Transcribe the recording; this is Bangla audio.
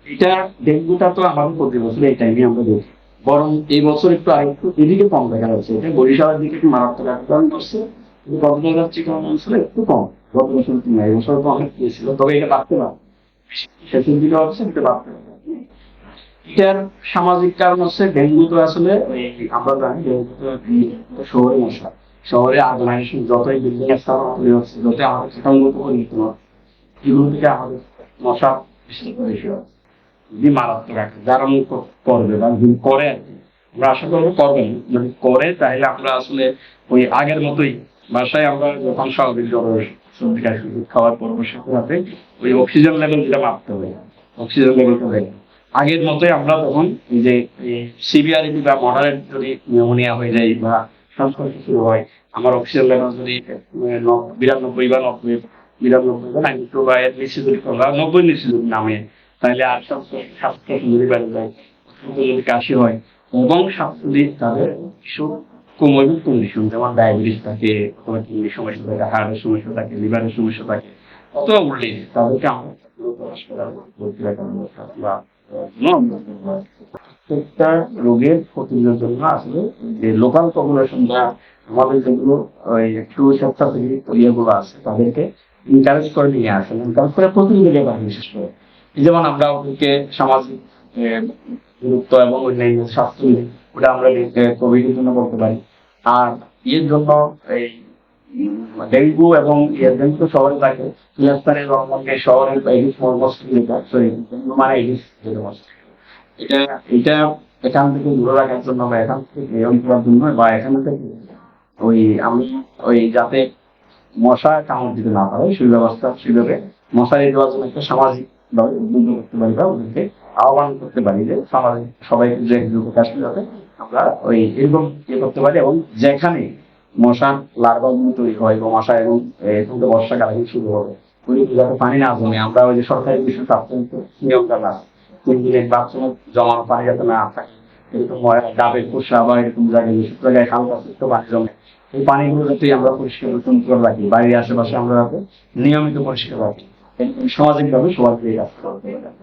এটা ডেঙ্গুটা তো আমাদের প্রতি বছর এই টাইমে আমরা দেখি, বরং এই বছর একটু আরেকটু এদিকে কম দেখা যাচ্ছে। এটা বরিশালের দিকে একটু মারাত্মক আক্রমণ করছে, কিন্তু কক্সবাজার চিটাগং অঞ্চলে একটু কম। গত বছর তুলনায় এই বছর তো অনেক বেশি ছিল, তবে এটা বাড়তে পারে, শেষের দিকে হচ্ছে এটা বাড়তে পারে। এটার সামাজিক কারণ হচ্ছে ডেঙ্গু তো আসলে ওই আমরা জানি ডেঙ্গু তো একটা শহরে মশা। শহরে আর্গানাইজেশন যতই বিল্ডিং এর স্থাপনা তৈরি হচ্ছে, যতই আমাদের কাঠামোগত পরিবর্তন হচ্ছে, এগুলো থেকে আমাদের মশা বেশি হচ্ছে। যদি মারাত্মক আকার যারা মুখ করবে বা যদি করে আর কি, আমরা আশা করবো করবে না। যদি করে তাহলে আমরা আসলে ওই আগের মতোই বাসায় আমরা যখন স্বাভাবিক জ্বর সর্দি কাশি খাওয়ার পরামর্শ সাথে ওই অক্সিজেন লেভেল যেটা মাপতে হবে, অক্সিজেন লেভেলটা দেখে আগের মতোই আমরা তখন এই যে সিভিয়ারিটি বা মডারেট যদি নিউমোনিয়া হয়ে যায় বা শ্বাসকষ্ট শুরু হয়, আমার অক্সিজেন লেভেল যদি 92 বা 90, 92 বা 92 বা এর নিচে যদি বা 90 নিচে যদি নামে, তাহলে আর শ্বাসকষ্ট যদি বেড়ে যায়, যদি কাশি হয় এবং যদি তাদের কিছু কোমরবিক কন্ডিশন যেমন ডায়াবেটিস থাকে, অথবা কিডনির সমস্যা থাকে, হার্টের সমস্যা থাকে, লিভারের সমস্যা থাকে, অথবা উল্টে তাদেরকে আমরা হাসপাতালে ভর্তি রাখার ব্যবস্থা বা প্রত্যেকটা রোগের প্রতিরোধের জন্য আসলে যে লোকাল পপুলেশন বা আমাদের যেগুলো ওই একটু স্বেচ্ছাসেবী ইয়েগুলো আছে তাদেরকে এনকারেজ করে নিয়ে আসেন, এনকারেজ করে প্রতিনিধি পারে। বিশেষ করে যেমন আমরা ওদেরকে সামাজিক গুরুত্ব এবং অন্যান্য স্বাস্থ্যবিধি ওটা আমরা কোভিড এর জন্য করতে পারি। আর এর জন্য এই ডেঙ্গু এবং ডেঙ্গু তো শহরে থাকে, রাজস্থানের রংমকে শহরের এডিস মস্কিটো, সরি মানে এডিস যেটা মস্কিটো, এটা এটা এখান থেকে দূরে রাখার জন্য বা এখান থেকে নিয়ম করার জন্য বা এখান থেকে ওই আমি ওই যাতে মশা কামড় দিতে না পারে সেই ব্যবস্থা সেভাবে মশারি দেওয়ার জন্য একটা সামাজিক ভাবে উদ্বুদ্ধ করতে পারি বা ওদেরকে আহ্বান করতে পারি যে সামাজিক সবাইকে যে একযোগে আসলে যাতে আমরা ওই এরকম ইয়ে করতে পারি। এবং যেখানে মশার লার্ভা তৈরি হয় বা মশা এবং এখন তো বর্ষাকাল শুরু হবে, ওই যাতে পানি না জমে আমরা ওই যে সরকারি বিশ্ব স্বাস্থ্য নিয়মটা না 3 দিনের বাথরুমে জমানো পানি যাতে না থাকে, এরকম ডাবের খোসা বা এরকম জায়গায় যেসব জায়গায় হালকা সুস্থ পানি জমে, এই পানিগুলো যাতে আমরা পরিষ্কার পরিচ্ছন্ন রাখি, বাড়ির আশেপাশে আমরা যাতে নিয়মিত পরিষ্কার রাখি, সামাজিক ভাবে সবাইকে এই কাজ করতে হবে।